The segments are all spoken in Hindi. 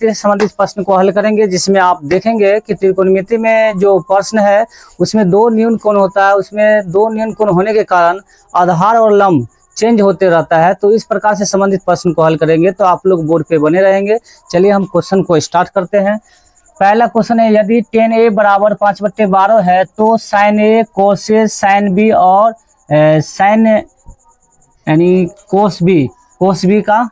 से संबंधित प्रश्न को हल करेंगे, जिसमें आप देखेंगे कि त्रिकोणमिति में जो प्रश्न है उसमें दो न्यून कोण होता है। उसमें दो न्यून कोण होने के कारण आधार और लंब चेंज होते रहता है। तो इस प्रकार से संबंधित प्रश्न को हल करेंगे, तो आप लोग बोर्ड पे बने रहेंगे। चलिए हम क्वेश्चन को स्टार्ट करते हैं। पहला क्वेश्चन है, यदि tan a बराबर 5/12 है तो sin a cos a sin b और sin यानी cos b का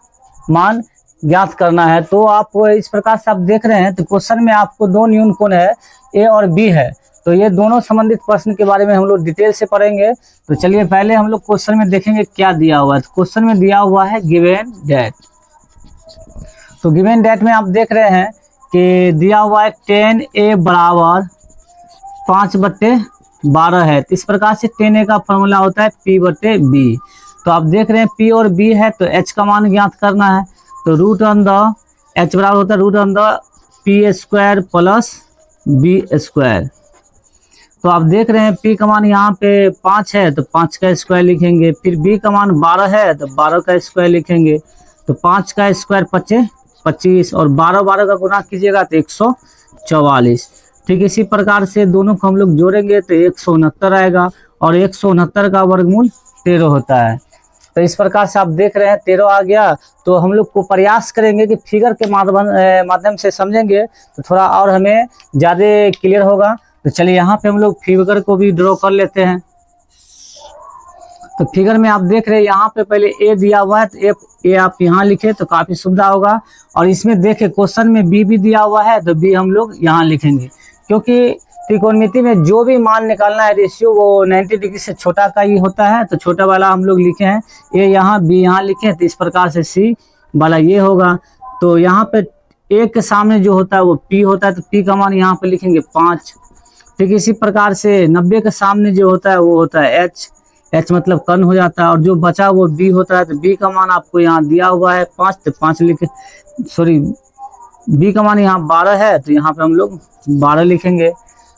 मान ज्ञात करना है। तो आप इस प्रकार से आप देख रहे हैं, तो क्वेश्चन में आपको दो न्यून कोण है ए और बी है। तो ये दोनों संबंधित प्रश्न के बारे में हम लोग डिटेल से पढ़ेंगे। तो चलिए पहले हम लोग क्वेश्चन में देखेंगे क्या दिया हुआ है। तो क्वेश्चन में दिया हुआ है गिवन डेट। तो गिवन डेट में आप देख रहे हैं कि दिया हुआ है tan a बराबर 5/12 है। तो इस प्रकार से tan a का फॉर्मूला होता है p/b। तो आप देख रहे हैं p और b है, तो h का मान ज्ञात करना है। तो रूट ऑन द h बराबर होता है root on the p² plus b²। तो आप देख रहे हैं p का मान यहाँ पे 5 है, तो 5 का स्क्वायर लिखेंगे। फिर b का मान 12 है, तो 12 का स्क्वायर लिखेंगे। तो 5 का स्क्वायर 25 और 12 का गुणा कीजिएगा तो 144। ठीक इसी प्रकार से दोनों को हम लोग जोड़ेंगे तो 169 आएगा, और 169 का वर्गमूल 13 होता है। तो इस प्रकार से आप देख रहे हैं 13 आ गया। तो हम लोग को प्रयास करेंगे कि फिगर के माध्यम से समझेंगे तो थोड़ा और हमें ज़्यादा क्लियर होगा। तो चलिए यहाँ पे हम लोग फिगर को भी ड्रॉ कर लेते हैं। तो फिगर में आप देख रहे हैं यहाँ पे पहले ए दिया हुआ है, तो ए आप यहाँ लिखे तो काफ़ी सुविधा होगा। और इसमें देखे क्वेश्चन में बी भी दिया हुआ है, तो बी हम लोग यहाँ लिखेंगे, क्योंकि त्रिकोणमिति में जो भी मान निकालना है रेशियो वो 90 डिग्री से छोटा का ही होता है। तो छोटा वाला हम लोग लिखे हैं, ए यहाँ बी यहाँ लिखे, तो इस प्रकार से सी वाला ये होगा। तो यहाँ पे ए के सामने जो होता है वो पी होता है, तो पी का मान यहाँ पे लिखेंगे 5। ठीक इसी प्रकार से 90 के सामने जो होता है वो होता है एच मतलब कर्ण हो जाता है, और जो बचा वो बी होता है। तो बी का मान आपको यहाँ दिया हुआ है 5, तो 5 लिखे, सॉरी बी का मान यहाँ 12 है, तो यहाँ पे हम लोग 12 लिखेंगे।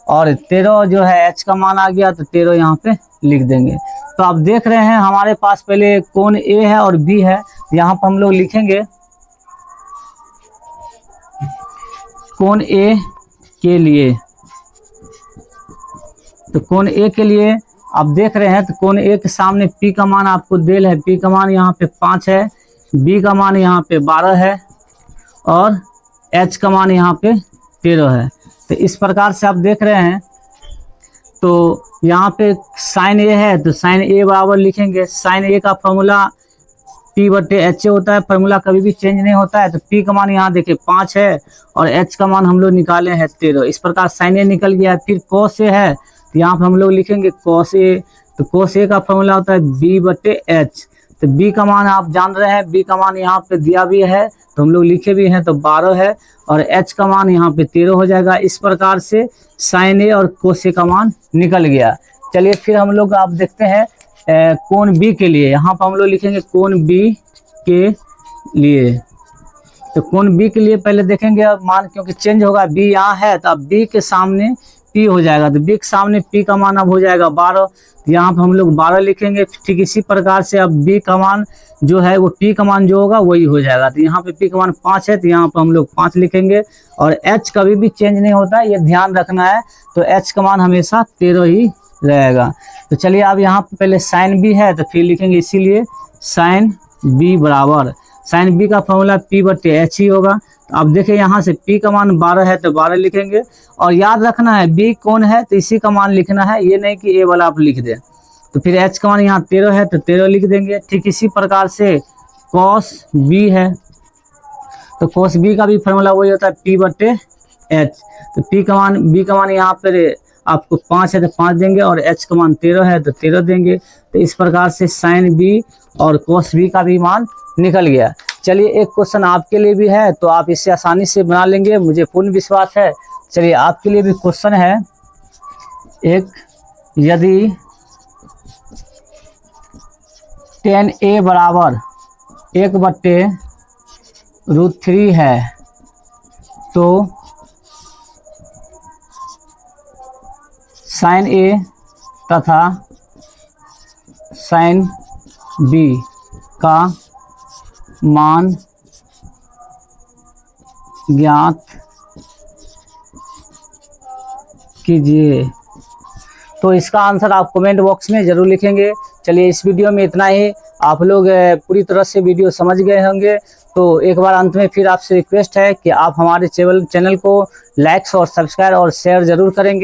और 13 जो है एच का मान आ गया, तो 13 यहाँ पे लिख देंगे। तो आप देख रहे हैं हमारे पास पहले कोण ए है और बी है, यहाँ पर हम लोग लिखेंगे कोण ए के लिए। तो कोण ए के लिए आप देख रहे हैं, तो कोण ए के सामने पी का मान आपको देल है, पी का मान यहाँ पे 5 है, बी का मान यहाँ पे 12 है, और एच का मान यहाँ पे 13 है। तो इस प्रकार से आप देख रहे हैं। तो यहाँ पे साइन ए है, तो साइन ए बराबर लिखेंगे, साइन ए का फॉर्मूला p/h होता है, फॉर्मूला कभी भी चेंज नहीं होता है। तो p का मान यहाँ देखिए 5 है, और h का मान हम लोग निकाले हैं 13। इस प्रकार साइन ए निकल गया है। फिर cos ए है, तो यहाँ पे हम लोग लिखेंगे cos ए। तो cos ए का फॉर्मूला होता है b/h। तो b का मान आप जान रहे हैं, b का मान यहाँ पे दिया भी है, तो हम लोग लिखे भी हैं, तो 12 है, और h का मान यहाँ पे 13 हो जाएगा। इस प्रकार से साइन ए और cos ए का मान निकल गया। चलिए फिर हम लोग आप देखते हैं कोण b के लिए। यहाँ पर हम लोग लिखेंगे कोण b के लिए। तो कोण b के लिए पहले देखेंगे अब मान, क्योंकि चेंज होगा, b यहाँ है तो अब b के सामने p हो जाएगा। तो b के सामने p का मान अब हो जाएगा 12, तो यहाँ पर हम लोग 12 लिखेंगे। ठीक इसी प्रकार से अब b का मान जो है वो p का मान जो होगा वही हो जाएगा। तो यहाँ पे p का मान 5 है, तो यहाँ पर हम लोग 5 लिखेंगे। और h कभी भी चेंज नहीं होता है, ये ध्यान रखना है। तो h का मान हमेशा 13 ही रहेगा। तो चलिए अब यहाँ पे पहले साइन बी है, तो फिर लिखेंगे, इसीलिए साइन बी बराबर, साइन बी का फॉर्मूला p/h ही होगा। तो अब देखिए यहाँ से p का मान 12 है, तो 12 लिखेंगे। और याद रखना है b कौन है, तो इसी का मान लिखना है, ये नहीं कि a वाला आप लिख दें। तो फिर h का मान यहाँ 13 है, तो 13 लिख देंगे। ठीक इसी प्रकार से cos b है, तो cos b का भी फॉर्मूला वही होता है p/h। तो b का मान यहाँ पर आपको 5 है, तो 5 देंगे, और h का मान 13 है, तो 13 देंगे। तो इस प्रकार से साइन b और cos b का भी मान निकल गया। चलिए एक क्वेश्चन आपके लिए भी है, तो आप इसे आसानी से बना लेंगे, मुझे पूर्ण विश्वास है। चलिए आपके लिए भी क्वेश्चन है एक, यदि tan a बराबर 1/√3 है तो साइन ए तथा साइन बी का मान ज्ञात कीजिए। तो इसका आंसर आप कमेंट बॉक्स में जरूर लिखेंगे। चलिए इस वीडियो में इतना ही। आप लोग पूरी तरह से वीडियो समझ गए होंगे। तो एक बार अंत में फिर आपसे रिक्वेस्ट है कि आप हमारे चैनल को लाइक और सब्सक्राइब और शेयर जरूर करेंगे।